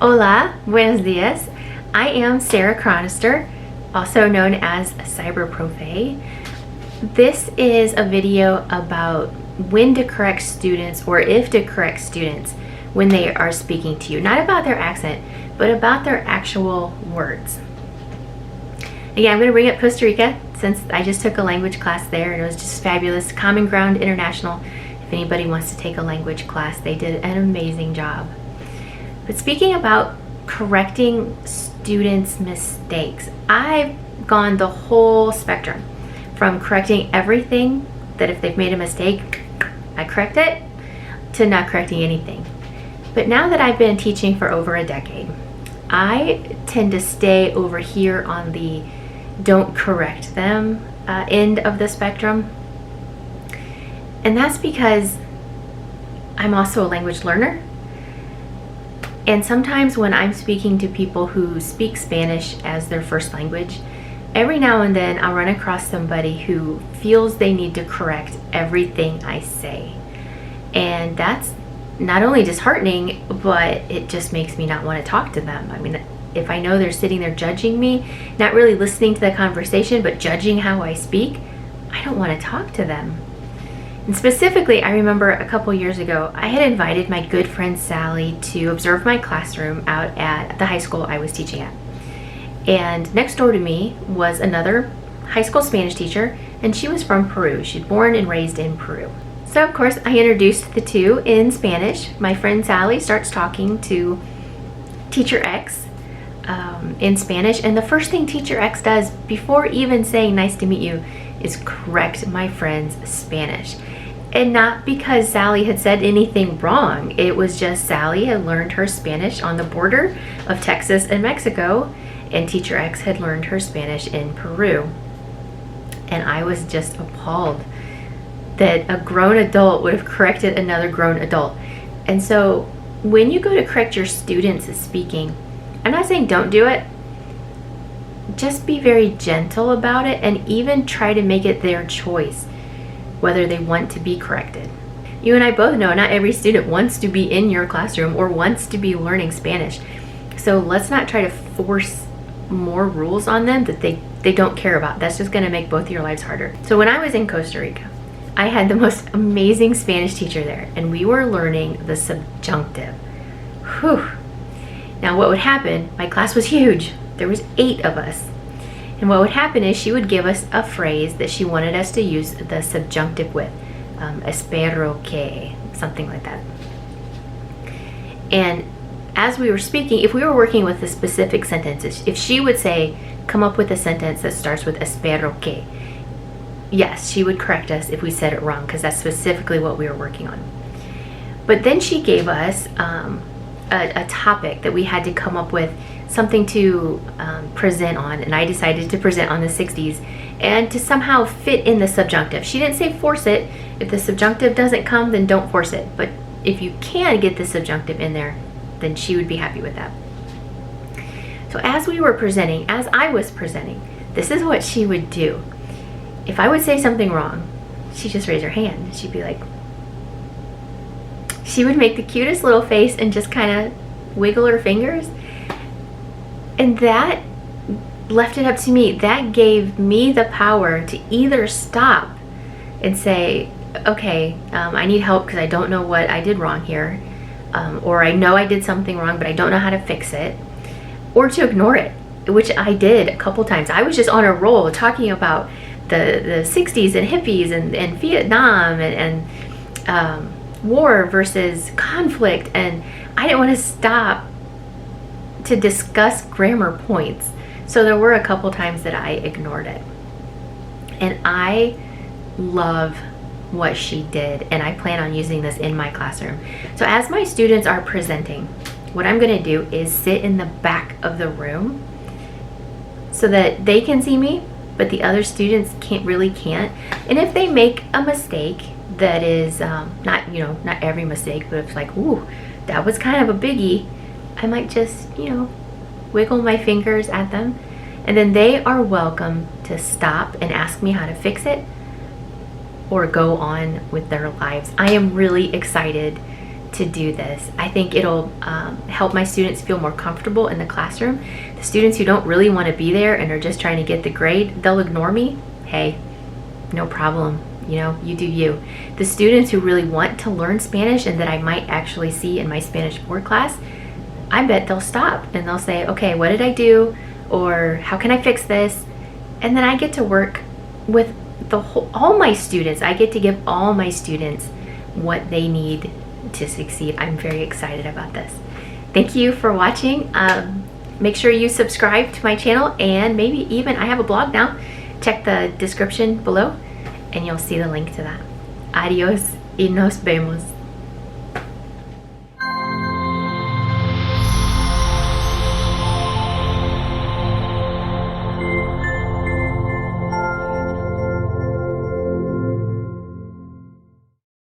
Hola, buenos dias. I am Sarah Chronister, also known as Cyberprofe. This is a video about when to correct students, or if to correct students when they are speaking to you. Not about their accent, but about their actual words. Again, I'm going to bring up Costa Rica since I just took a language class there and it was just fabulous. Common Ground International. If anybody wants to take a language class, they did an amazing job. But speaking about correcting students' mistakes, I've gone the whole spectrum from correcting everything, that if they've made a mistake, I correct it, to not correcting anything. But now that I've been teaching for over a decade, I tend to stay over here on the don't correct them end of the spectrum. And that's because I'm also a language learner. And sometimes when I'm speaking to people who speak Spanish as their first language, every now and then I'll run across somebody who feels they need to correct everything I say. And that's not only disheartening, but it just makes me not want to talk to them. I mean, if I know they're sitting there judging me, not really listening to the conversation, but judging how I speak, I don't want to talk to them. And specifically, I remember a couple years ago, I had invited my good friend Sally to observe my classroom out at the high school I was teaching at. And next door to me was another high school Spanish teacher, and she was from Peru. She'd born and raised in Peru. So of course, I introduced the two in Spanish. My friend Sally starts talking to Teacher X in Spanish, and the first thing Teacher X does before even saying nice to meet you is correct my friend's Spanish. And not because Sally had said anything wrong. It was just Sally had learned her Spanish on the border of Texas and Mexico, and Teacher X had learned her Spanish in Peru. And I was just appalled that a grown adult would have corrected another grown adult. And so when you go to correct your students speaking, I'm not saying don't do it. Just be very gentle about it, and even try to make it their choice whether they want to be corrected. You and I both know not every student wants to be in your classroom or wants to be learning Spanish. So let's not try to force more rules on them that they don't care about. That's just going to make both of your lives harder. So when I was in Costa Rica, I had the most amazing Spanish teacher there, and we were learning the subjunctive. Whew. Now what would happen, my class was huge. There was 8 of us. And what would happen is she would give us a phrase that she wanted us to use the subjunctive with. Espero que, something like that. And as we were speaking, if we were working with the specific sentences, if she would say, come up with a sentence that starts with espero que, yes, she would correct us if we said it wrong, because that's specifically what we were working on. But then she gave us a topic that we had to come up with something to present on, and I decided to present on the 60s and to somehow fit in the subjunctive. She didn't say force it. If the subjunctive doesn't come, then don't force it. But if you can get the subjunctive in there, then she would be happy with that. So as we were presenting, as I was presenting, this is what she would do. If I would say something wrong, she'd just raise her hand. She'd be like, she would make the cutest little face and just kind of wiggle her fingers. And that left it up to me. That gave me the power to either stop and say, okay, I need help because I don't know what I did wrong here. Or I know I did something wrong, but I don't know how to fix it. Or to ignore it, which I did a couple times. I was just on a roll talking about the 60s and hippies and Vietnam and war versus conflict. And I didn't want to stop to discuss grammar points. So there were a couple times that I ignored it. And I love what she did, and I plan on using this in my classroom. So as my students are presenting, what I'm going to do is sit in the back of the room so that they can see me, but the other students can't. And if they make a mistake that is not every mistake, but it's like, ooh, that was kind of a biggie, I might just, wiggle my fingers at them, and then they are welcome to stop and ask me how to fix it, or go on with their lives. I am really excited to do this. I think it'll help my students feel more comfortable in the classroom. The students who don't really want to be there and are just trying to get the grade, they'll ignore me. Hey, no problem. You know, you do you. The students who really want to learn Spanish and that I might actually see in my Spanish 4 class, I bet they'll stop and they'll say, okay, what did I do? Or how can I fix this? And then I get to work with all my students. I get to give all my students what they need to succeed. I'm very excited about this. Thank you for watching. Make sure you subscribe to my channel, and maybe even, I have a blog now. Check the description below and you'll see the link to that. Adios y nos vemos.